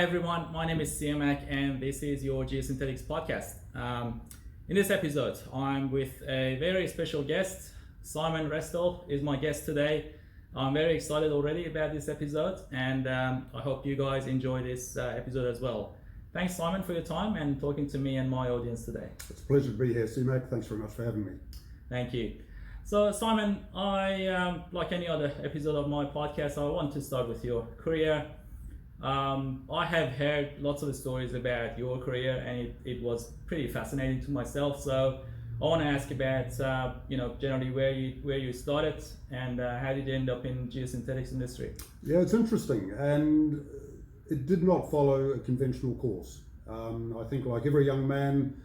everyone, my name is Siamak and this is your Geosynthetics podcast. In this episode, I'm with a very special guest. Simon Restall is my guest today. I'm very excited already about this episode and I hope you guys enjoy this episode as well. Thanks, Simon, for your time and talking to me and my audience today. It's a pleasure to be here, Siamak. Thanks very much for having me. Thank you. So, Simon, I like any other episode of my podcast, I want to start with your career. I have heard lots of stories about your career and it was pretty fascinating to myself. So I want to ask about, generally where you started and how did you end up in geosynthetics industry? Yeah, it's interesting, and it did not follow a conventional course. I think like every young man,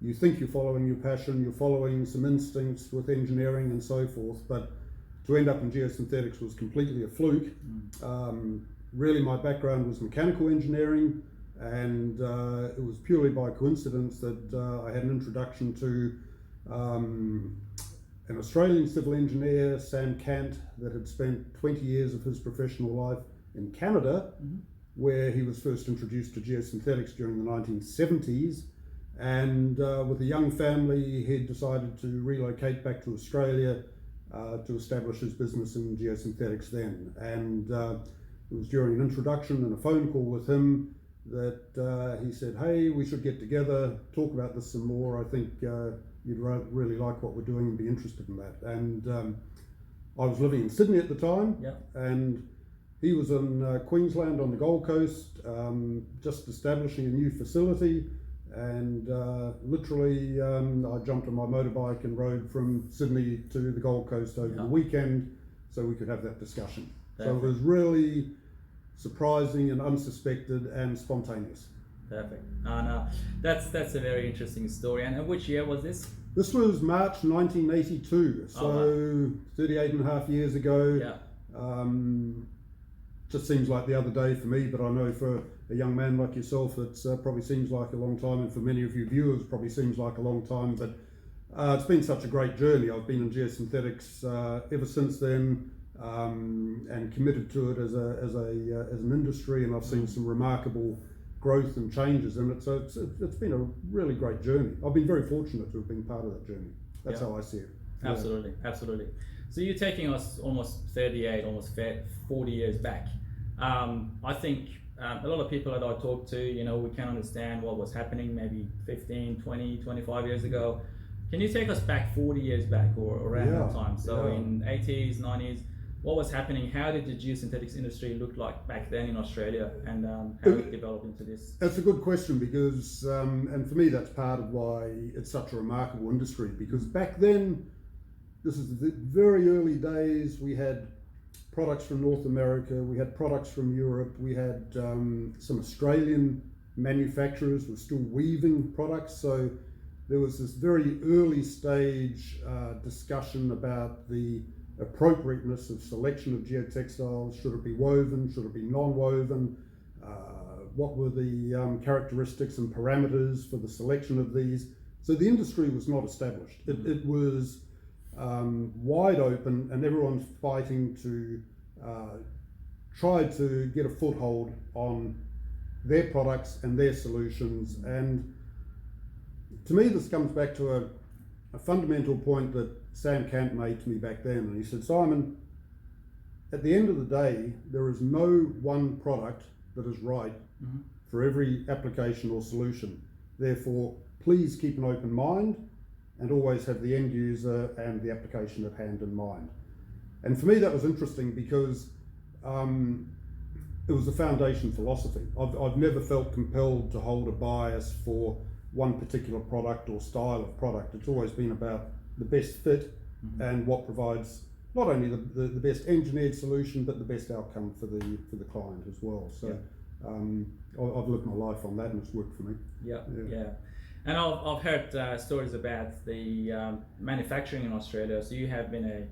you think you're following your passion, you're following some instincts with engineering and so forth, but to end up in geosynthetics was completely a fluke. Really, my background was mechanical engineering, and it was purely by coincidence that I had an introduction to an Australian civil engineer, Sam Cant, that had spent 20 years of his professional life in Canada, where he was first introduced to geosynthetics during the 1970s. And with a young family, he decided to relocate back to Australia to establish his business in geosynthetics then. And it was during an introduction and a phone call with him that he said, "Hey, we should get together, talk about this some more. I think you'd really like what we're doing and be interested in that." And I was living in Sydney at the time, and he was in Queensland on the Gold Coast, just establishing a new facility. And literally, I jumped on my motorbike and rode from Sydney to the Gold Coast over the weekend so we could have that discussion. So it was really surprising and unsuspected and spontaneous. Perfect. That's a very interesting story. And which year was this? This was March 1982, so 38 and a half years ago. Just seems like the other day for me, but I know for a young man like yourself, it probably seems like a long time, and for many of you viewers, probably seems like a long time. But it's been such a great journey. I've been in geosynthetics ever since then, and committed to it as an industry, and I've seen some remarkable growth and changes in it. So it's been a really great journey. I've been very fortunate to have been part of that journey. That's how I see it. Absolutely. So you're taking us almost 38, almost 40 years back. I think a lot of people that I talk to, we can understand what was happening maybe 15, 20, 25 years ago. Can you take us back 40 years back or around that time? So in 80s, 90s, what was happening? How did the geosynthetics industry look like back then in Australia, and how did it develop into this? That's a good question because, and for me, that's part of why it's such a remarkable industry, because back then, this is the very early days, we had products from North America, we had products from Europe, we had some Australian manufacturers were still weaving products. So there was this very early stage discussion about the appropriateness of selection of geotextiles. Should it be woven? Should it be non-woven? What were the characteristics and parameters for the selection of these? So the industry was not established. It was wide open, and everyone's fighting to try to get a foothold on their products and their solutions. And to me, this comes back to a fundamental point that Sam Cant made to me back then. And he said, "Simon, at the end of the day, there is no one product that is right for every application or solution. Therefore, please keep an open mind and always have the end user and the application at hand in mind." And for me, that was interesting because it was a foundation philosophy. I've never felt compelled to hold a bias for one particular product or style of product. It's always been about the best fit and what provides not only the best engineered solution, but the best outcome for the client as well. So I've lived my life on that, and it's worked for me. Yeah. And I've heard stories about the manufacturing in Australia. So you have been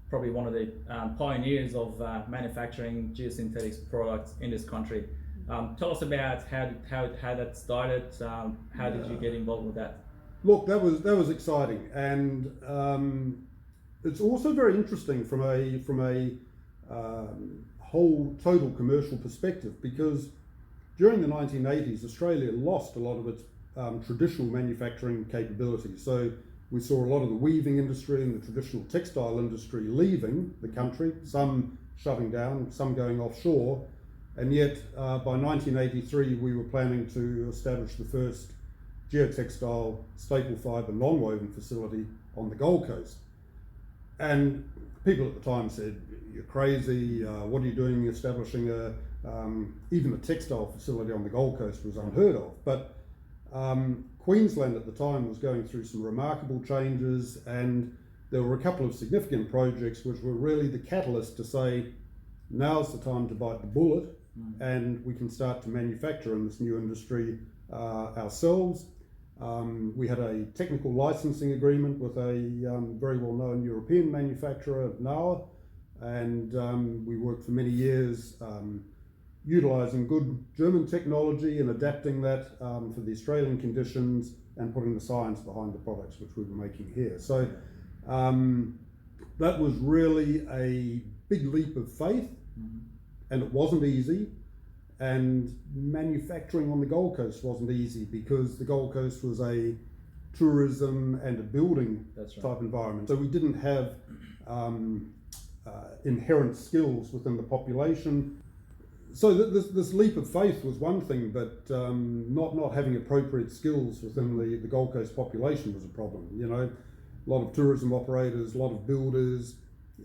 probably one of the pioneers of manufacturing geosynthetics products in this country. Tell us about how that started. How did you get involved with that? Look, that was exciting, and it's also very interesting from a whole total commercial perspective, because during the 1980s, Australia lost a lot of its traditional manufacturing capabilities. So we saw a lot of the weaving industry and the traditional textile industry leaving the country, some shutting down, some going offshore. And yet by 1983, we were planning to establish the first geotextile staple fibre non-woven facility on the Gold Coast. And people at the time said, "You're crazy, what are you doing establishing even a textile facility on the Gold Coast was unheard of." But Queensland at the time was going through some remarkable changes, and there were a couple of significant projects which were really the catalyst to say, now's the time to bite the bullet, and we can start to manufacture in this new industry ourselves. We had a technical licensing agreement with a very well-known European manufacturer, Nauer, and we worked for many years utilising good German technology and adapting that for the Australian conditions and putting the science behind the products which we were making here. So that was really a big leap of faith, and it wasn't easy. And manufacturing on the Gold Coast wasn't easy because the Gold Coast was a tourism and a building type environment. So we didn't have inherent skills within the population. So this leap of faith was one thing, but not having appropriate skills within the Gold Coast population was a problem. You know, a lot of tourism operators, a lot of builders.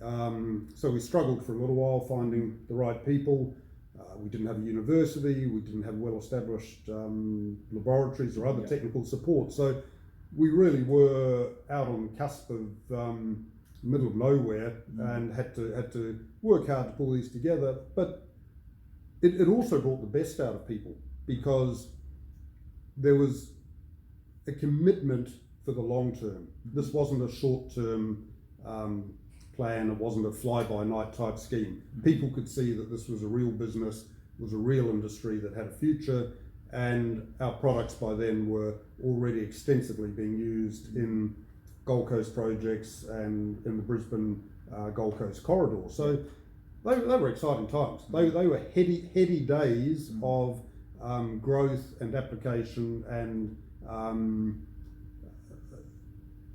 So we struggled for a little while finding the right people. We didn't have a university, we didn't have well-established laboratories or other technical support. So we really were out on the cusp of middle of nowhere and had to work hard to pull these together. But it also brought the best out of people because there was a commitment for the long term. This wasn't a short-term plan, it wasn't a fly-by-night type scheme. People could see that this was a real business, was a real industry that had a future, and our products by then were already extensively being used in Gold Coast projects and in the Brisbane Gold Coast corridor. So they were exciting times. They were heady days of growth and application, and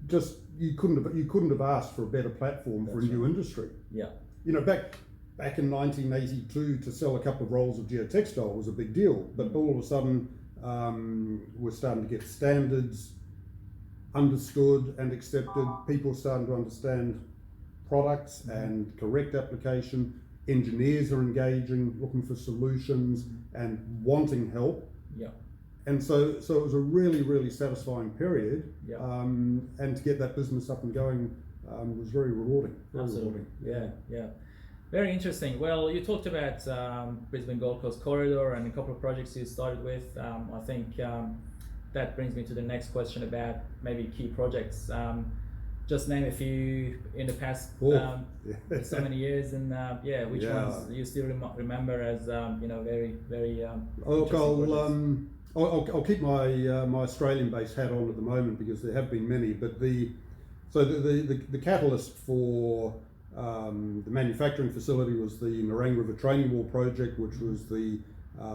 just you couldn't have asked for a better platform for a new industry. Yeah. You know, back in 1982, to sell a couple of rolls of geotextile was a big deal, but all of a sudden we're starting to get standards understood and accepted. People are starting to understand products and correct application. Engineers are engaging, looking for solutions and wanting help. Yeah. And so it was a really, really satisfying period. Yeah. And to get that business up and going was very rewarding. Absolutely. Yeah. Very interesting. Well, you talked about Brisbane Gold Coast corridor and a couple of projects you started with. I think that brings me to the next question about maybe key projects. Just name a few in the past so many years, and which ones you still remember as very, very. Look, I'll keep my Australian-based hat on at the moment because there have been many. But the catalyst for the manufacturing facility was the Nerang River Training Wall project, which was the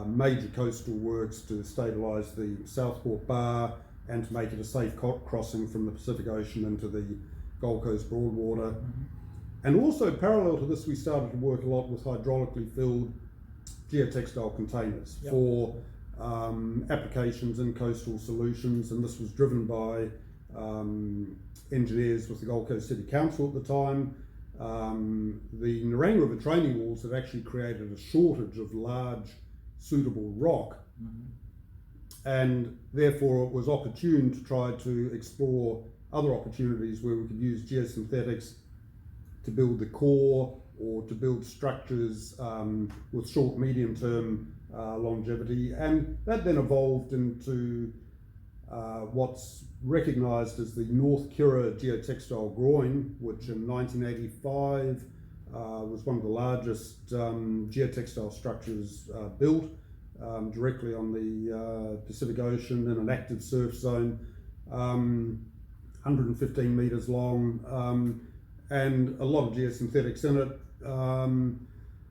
major coastal works to stabilise the Southport Bar and to make it a safe crossing from the Pacific Ocean into the Gold Coast Broadwater. And also parallel to this, we started to work a lot with hydraulically filled geotextile containers for applications in coastal solutions, and this was driven by engineers with the Gold Coast City Council at the time. The Nerang River training walls have actually created a shortage of large, suitable rock, and therefore it was opportune to try to explore other opportunities where we could use geosynthetics to build the core or to build structures with short, medium-term longevity, and that then evolved into what's recognised as the North Kira geotextile groin, which in 1985 was one of the largest geotextile structures built directly on the Pacific Ocean in an active surf zone, 115 metres long, and a lot of geosynthetics in it.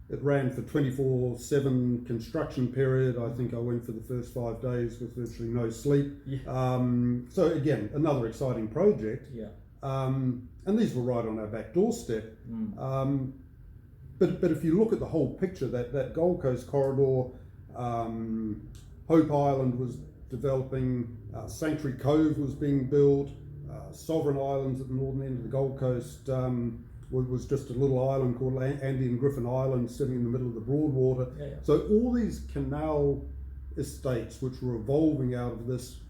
It ran for 24/7 construction period. I think I went for the first 5 days with virtually no sleep. Yeah. So again, another exciting project. Yeah. And these were right on our back doorstep. But if you look at the whole picture, that Gold Coast corridor, Hope Island was developing, Sanctuary Cove was being built, Sovereign Islands at the northern end of the Gold Coast was just a little island called Andy and Griffin Island sitting in the middle of the Broadwater. Yeah. So all these canal estates which were evolving out of this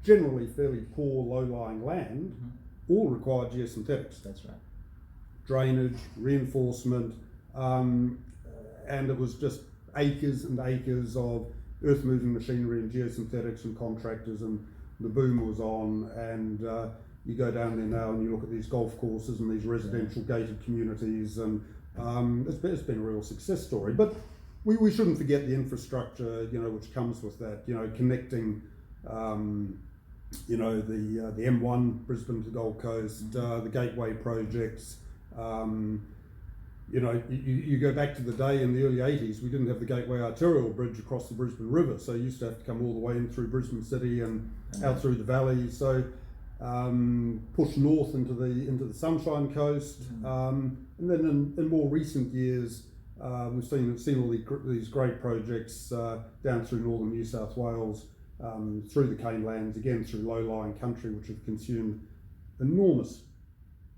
generally fairly poor low-lying land all required geosynthetics. That's right. Drainage, reinforcement, and it was just acres and acres of earth-moving machinery and geosynthetics and contractors, and the boom was on. And you go down there now and you look at these golf courses and these residential gated communities, and it's been a real success story. But we shouldn't forget the infrastructure, which comes with that, connecting, the M1 Brisbane to Gold Coast, the Gateway projects. You go back to the day in the early 80s, we didn't have the Gateway Arterial Bridge across the Brisbane River, so you used to have to come all the way in through Brisbane City and out through the valley. So push north into the Sunshine Coast, and then in more recent years, we've seen all these great projects down through northern New South Wales, through the Cane Lands, again through low-lying country, which have consumed enormous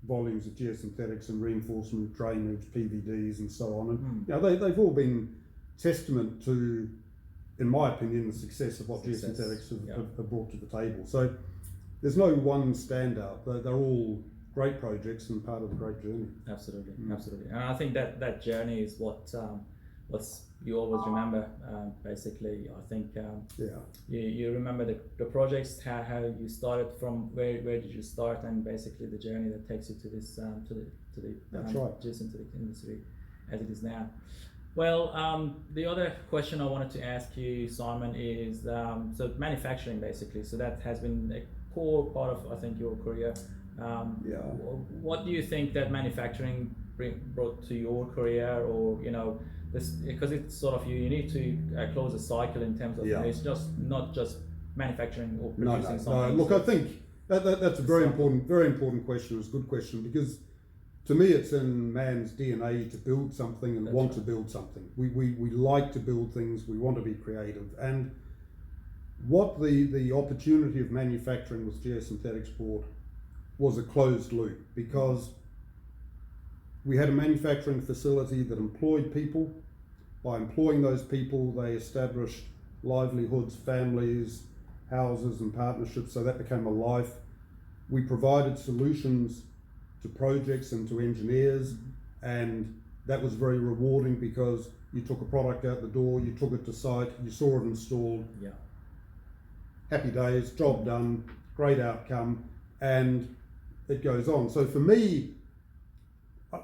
volumes of geosynthetics and reinforcement, drainage, PVDs, and so on. And they've all been testament to, in my opinion, the success of what geosynthetics have brought to the table. So there's no one standout. They're all great projects and part of the great journey. Absolutely. And I think that journey is what's you always remember. Basically, I think you remember the projects, how you started from, where did you start, and basically the journey that takes you to this to the geosynthetic industry as it is now. Well, the other question I wanted to ask you, Simon, is so manufacturing basically. So that has been a core part of, I think, your career. What do you think that manufacturing brought to your career, or this, because it's sort of you need to close a cycle in terms of it's just not just manufacturing or producing something. No. Look, I think that's a very important question. It's a good question, because to me it's in man's DNA to build something and want to build something. We like to build things. We want to be creative, and what the opportunity of manufacturing with geosynthetics brought was a closed loop, because we had a manufacturing facility that employed people. By employing those people, they established livelihoods, families, houses and partnerships, so that became a life. We provided solutions to projects and to engineers, and that was very rewarding, because you took a product out the door, you took it to site, you saw it installed. Happy days, job done, great outcome, and it goes on. So for me,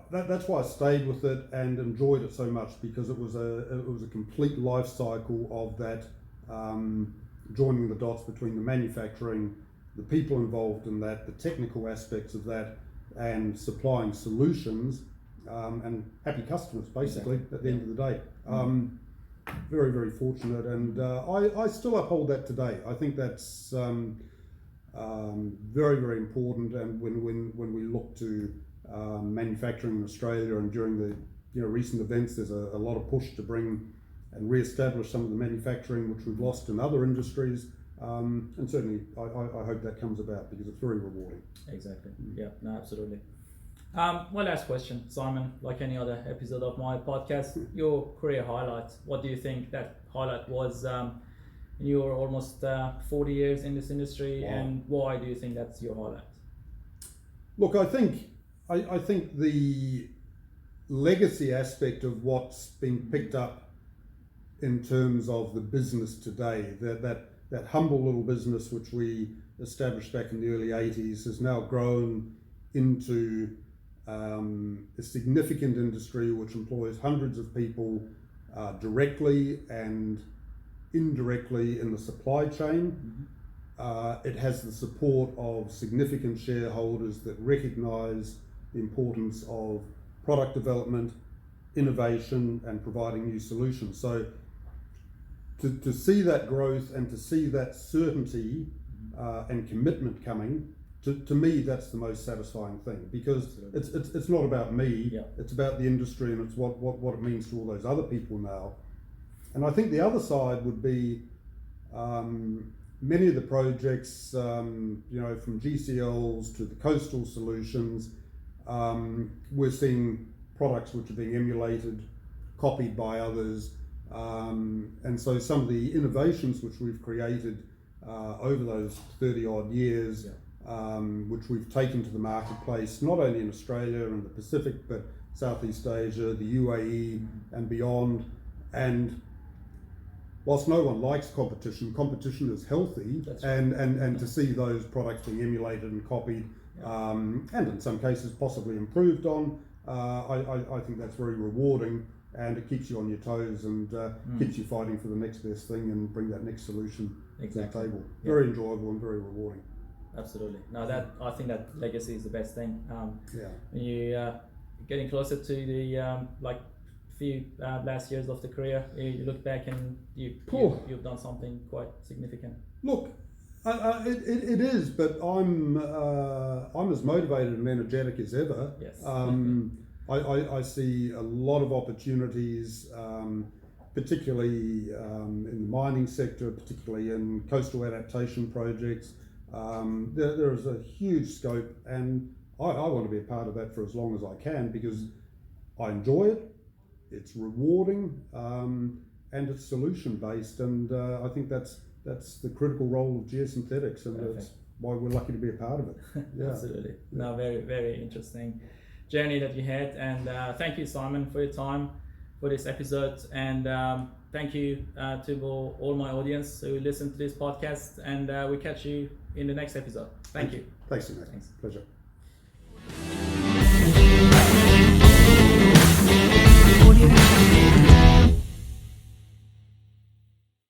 that's why I stayed with it and enjoyed it so much, because it was a complete life cycle of that, joining the dots between the manufacturing, the people involved in that, the technical aspects of that, and supplying solutions, and happy customers basically at the end of the day. Very, very fortunate, and I still uphold that today. I think that's very, very important, and when we look to manufacturing in Australia, and during the recent events, there's a lot of push to bring and re-establish some of the manufacturing which we've lost in other industries, and certainly I hope that comes about, because it's very rewarding. Exactly. Yeah. No, absolutely. One last question, Simon. Like any other episode of my podcast, your career highlights. What do you think that highlight was in your almost 40 years in this industry, and why do you think that's your highlight? Look, I think the legacy aspect of what's been picked up in terms of the business today, that humble little business which we established back in the early 80s, has now grown into a significant industry which employs hundreds of people directly and indirectly in the supply chain. It has the support of significant shareholders that recognise the importance of product development, innovation and providing new solutions. So to see that growth and to see that certainty and commitment coming, to me, that's the most satisfying thing, because it's not about me, it's about the industry, and it's what it means to all those other people now. And I think the other side would be many of the projects, from GCLs to the coastal solutions, we're seeing products which are being emulated, copied by others, and so some of the innovations which we've created over those 30 odd years, which we've taken to the marketplace, not only in Australia and the Pacific, but Southeast Asia, the UAE and beyond. And whilst no one likes competition, competition is healthy, and to see those products being emulated and copied, and in some cases possibly improved on, I think that's very rewarding, and it keeps you on your toes and keeps you fighting for the next best thing and bring that next solution to the table. Very enjoyable and very rewarding. Absolutely. No, I think that legacy is the best thing. When you getting closer to the few last years of the career, you look back and you've done something quite significant. Look, it is, but I'm as motivated and energetic as ever. Yes. I see a lot of opportunities, particularly in the mining sector, particularly in coastal adaptation projects. There is a huge scope, and I want to be a part of that for as long as I can, because I enjoy it, it's rewarding, and it's solution based, and I think that's the critical role of geosynthetics, and that's why we're lucky to be a part of it. Absolutely. No, very, very interesting journey that you had, and thank you, Simon, for your time for this episode, and thank you to all my audience who listen to this podcast, and we catch you in the next episode. Thank you. Thanks, Siamak. Pleasure.